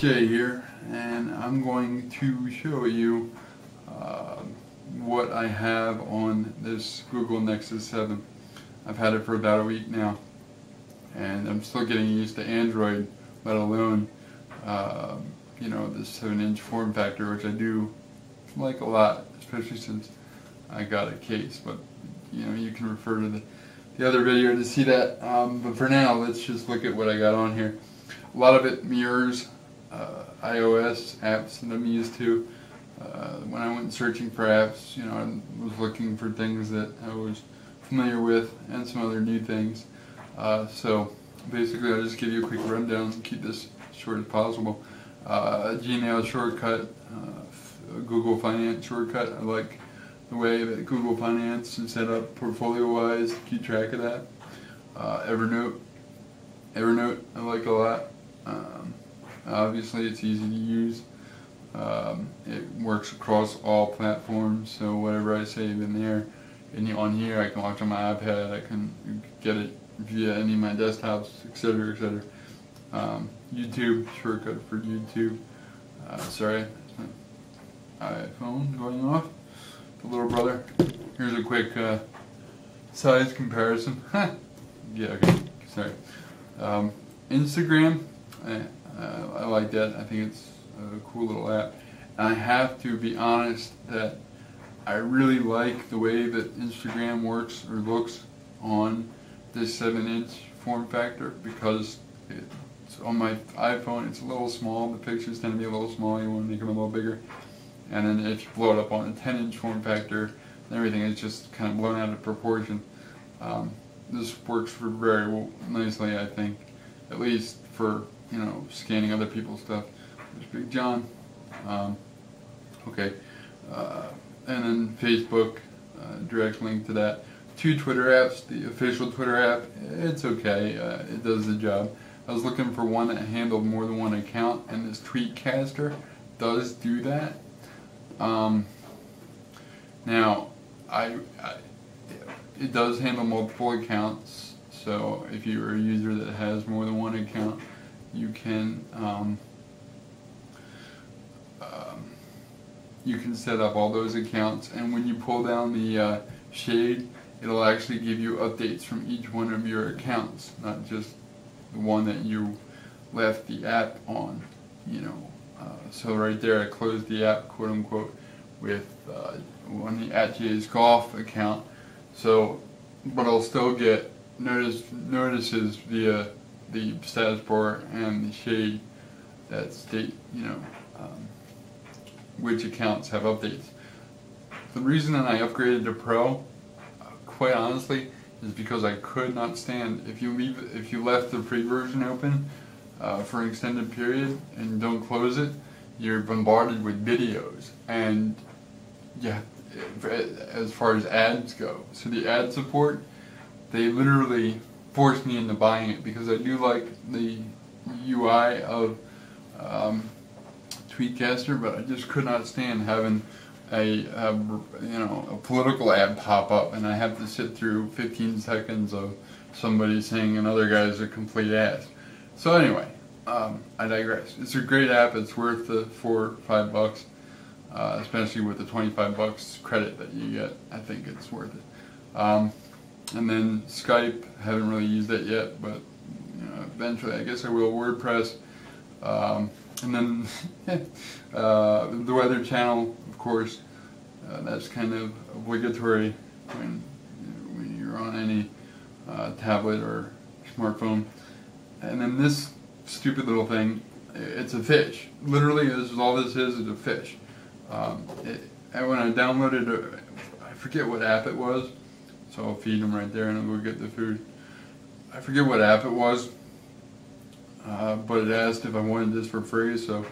Jay here, and I'm going to show you what I have on this Google Nexus 7. I've had it for about a week now, and I'm still getting used to Android, let alone you know, this 7-inch form factor, which I do like a lot, especially since I got a case. But you know, you can refer to the other video to see that. But for now, let's just look at what I got on here. A lot of it mirrors iOS apps that I'm used to. When I went searching for apps, you know, I was looking for things that I was familiar with and some other new things. So basically, I'll just give you a quick rundown and keep this short as possible. Gmail shortcut, Google Finance shortcut. I like the way that Google Finance is set up portfolio-wise to keep track of that. Evernote I like a lot. Obviously, it's easy to use. It works across all platforms, so whatever I save in there, on here, I can watch on my iPad. I can get it via any of my desktops, etc., etc. YouTube shortcut for YouTube. Sorry, iPhone going off. The little brother. Here's a quick size comparison. Yeah, okay. Sorry. Instagram. I like that. I think it's a cool little app. And I have to be honest that I really like the way that Instagram works or looks on this 7-inch form factor, because it's on my iPhone. It's a little small. The pictures tend to be a little small. You want to make them a little bigger. And then if you blow it up on a 10-inch form factor, and everything is just kind of blown out of proportion. This works for very nicely, I think, at least for, you know, scanning other people's stuff. There's Big John. Okay. And then Facebook, direct link to that. 2 Twitter apps. The official Twitter app, it's okay. It does the job. I was looking for one that handled more than one account, and this Tweetcaster does do that. Now, it does handle multiple accounts, so if you're a user that has more than one account, you can set up all those accounts, and when you pull down the shade, it'll actually give you updates from each one of your accounts, not just the one that you left the app on, you know. So right there, I closed the app, quote unquote, with on the @JaysGolf account. So, but I'll still get notices via the status bar and the shade that state, you know, which accounts have updates. The reason that I upgraded to Pro, quite honestly, is because I could not stand if you left the free version open for an extended period and don't close it, you're bombarded with videos, and yeah, as far as ads go. So the ad support, they literally forced me into buying it, because I do like the UI of Tweetcaster, but I just could not stand having a political ad pop up, and I have to sit through 15 seconds of somebody saying another guy's a complete ass. So anyway, I digress. It's a great app. It's worth the $4 or $5, especially with the $25 credit that you get. I think it's worth it. And then Skype, haven't really used it yet, but you know, eventually I guess I will. WordPress, and then the Weather Channel, of course. That's kind of obligatory when you're on any tablet or smartphone. And then this stupid little thing, it's a fish. Literally, this is all this is a fish. And when I downloaded it, I forget what app it was, so I'll feed them right there and I'll go get the food. I forget what app it was, but it asked if I wanted this for free, so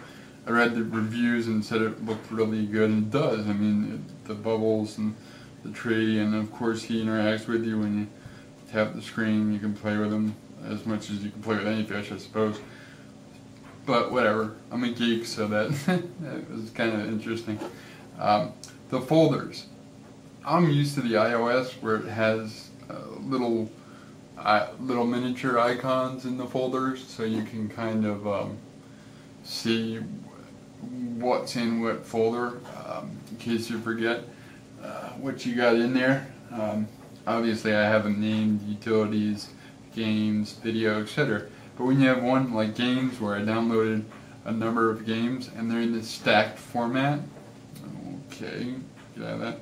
I read the reviews and said it looked really good, and it does. I mean, the bubbles and the tree, and of course he interacts with you when you tap the screen. You can play with him as much as you can play with any fish, I suppose. But whatever, I'm a geek, so that, that was kind of interesting. The folders. I'm used to the iOS where it has little miniature icons in the folders, so you can kind of see what's in what folder, in case you forget what you got in there. Obviously I haven't named utilities, games, video, etc. But when you have one like games, where I downloaded a number of games and they're in this stacked format, okay, get out of that.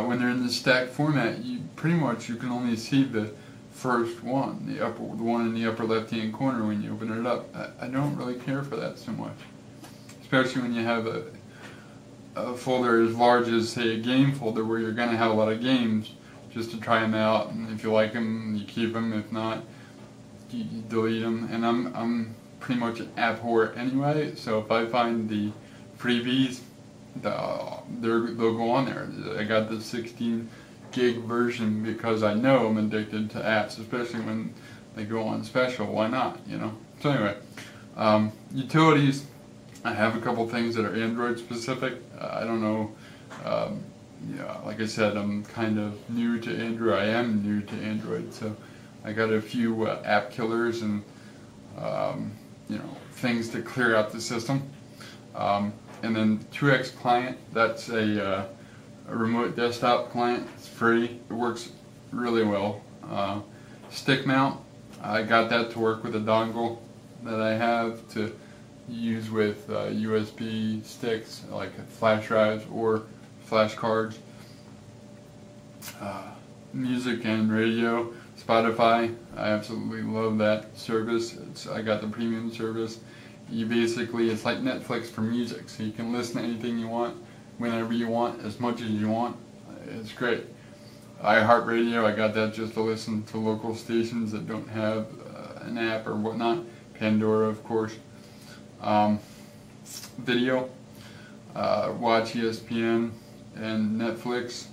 When they're in this stacked format, you can only see the first one, the one in the upper left-hand corner when you open it up. I don't really care for that so much, especially when you have a folder as large as, say, a game folder, where you're going to have a lot of games just to try them out, and if you like them, you keep them. If not, you delete them. And I'm pretty much an app whore anyway, so if I find the freebies, they'll go on there. I got the 16 gig version because I know I'm addicted to apps, especially when they go on special. Why not, you know? So anyway, utilities, I have a couple things that are Android specific. I don't know, yeah, like I said, I'm kind of new to Android. I am new to Android, so I got a few app killers and you know, things to clear out the system. And then 2X Client, that's a remote desktop client. It's free. It works really well. Stick mount, I got that to work with a dongle that I have to use with USB sticks, like flash drives or flash cards. Music and radio, Spotify, I absolutely love that service. I got the premium service. It's like Netflix for music, so you can listen to anything you want, whenever you want, as much as you want. It's great. iHeartRadio, I got that just to listen to local stations that don't have an app or whatnot. Pandora, of course. Video, watch ESPN and Netflix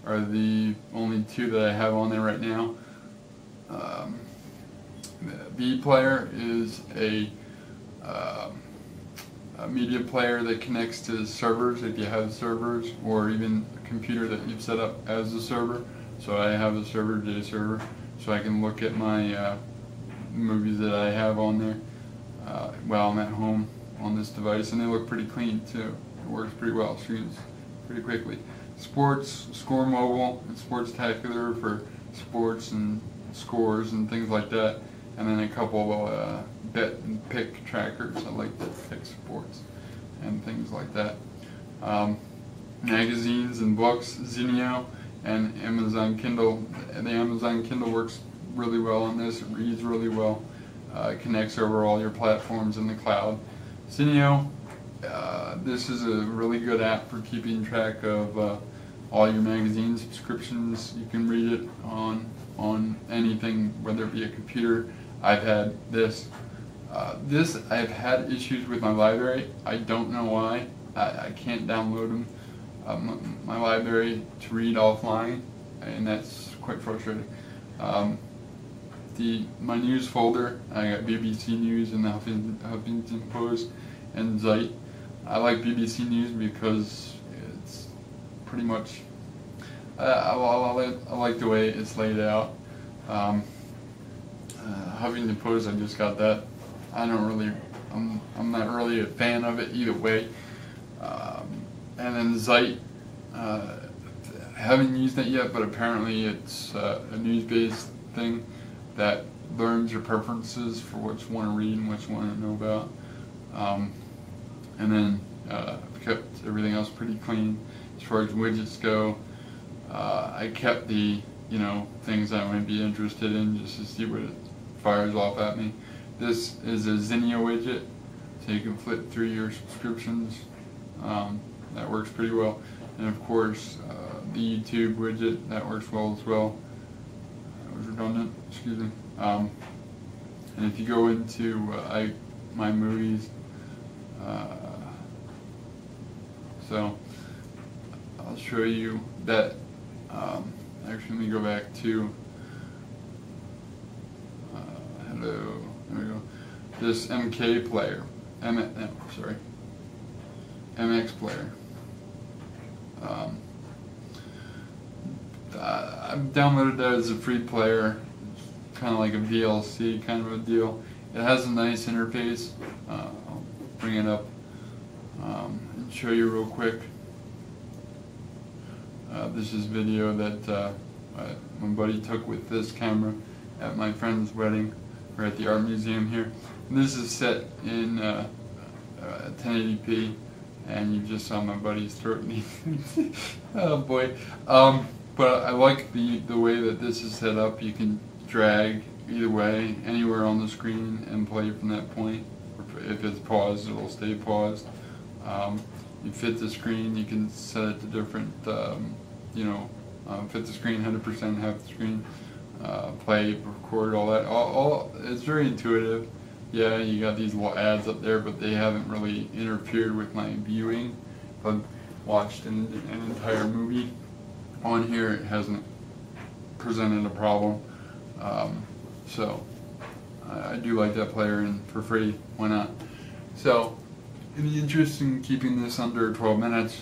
are the only two that I have on there right now. B Player is a media player that connects to servers, if you have servers, or even a computer that you've set up as a server. So I have a server, JServer, so I can look at my movies that I have on there while I'm at home on this device, and they look pretty clean too. It works pretty well, streams pretty quickly. Sports, Score Mobile, and Sports-tacular for sports and scores and things like that, and then a couple bet and pick trackers. I like to pick sports and things like that. Magazines and books, Zinio and Amazon Kindle. The Amazon Kindle works really well on this. It reads really well. It connects over all your platforms in the cloud. Zinio, this is a really good app for keeping track of all your magazine subscriptions. You can read it on anything, whether it be a computer, iPad, this. I've had issues with my library. I don't know why. I can't download them, my library, to read offline, and that's quite frustrating. My news folder, I got BBC News and the Huffington Post and Zeit. I like BBC News because it's pretty much, I like the way it's laid out. Huffington Post, I just got that. I'm not really a fan of it either way. And then Zeit, I haven't used it yet, but apparently it's a news-based thing that learns your preferences for what you want to read and what you want to know about. And then I've kept everything else pretty clean as far as widgets go. I kept the things I might be interested in just to see what it fires off at me. This is a Zinio widget, so you can flip through your subscriptions. That works pretty well. And of course, the YouTube widget, that works well as well. That was redundant, excuse me. And if you go into my movies, so I'll show you that. Actually, let me go back to hello. There we go. This MK player, MX player. I've downloaded that as a free player. It's kind of like a VLC kind of a deal. It has a nice interface. I'll bring it up and show you real quick. This is video that my buddy took with this camera at my friend's wedding. We're at the art museum here. And this is set in 1080p, and you just saw my buddy's throat. Oh boy. But I like the way that this is set up. You can drag either way, anywhere on the screen, and play from that point. If it's paused, it'll stay paused. You fit the screen, you can set it to different, fit the screen 100%, half the screen, play, record, all that. It's very intuitive. Yeah, you got these little ads up there, but they haven't really interfered with my viewing. If I've watched an entire movie on here, it hasn't presented a problem. So I do like that player, and for free, why not? So in the interest in keeping this under 12 minutes,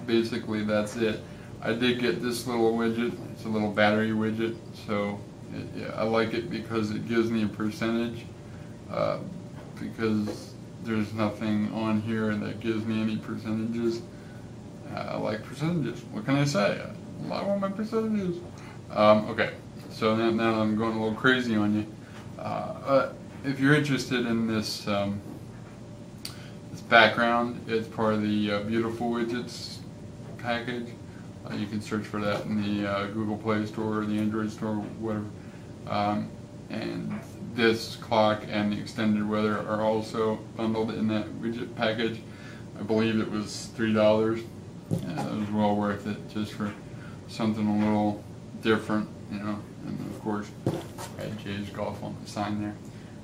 basically that's it. I did get this little widget. It's a little battery widget, so I like it because it gives me a percentage, because there's nothing on here that gives me any percentages. I like percentages. What can I say? I want my percentages. Okay, so now I'm going a little crazy on you. If you're interested in this this background, it's part of the Beautiful Widgets package. You can search for that in the Google Play Store or the Android Store, whatever. And this clock and the extended weather are also bundled in that widget package. I believe it was $3. And it was well worth it, just for something a little different, you know. And of course, I had Jay's Golf on the sign there.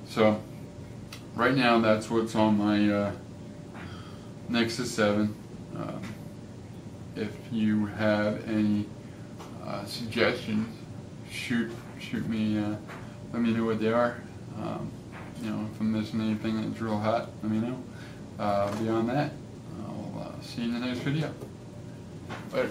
So right now, that's what's on my Nexus 7. If you have any suggestions, shoot me. Let me know what they are. If I'm missing anything that's real hot, let me know. Beyond that, I'll see you in the next video. Later.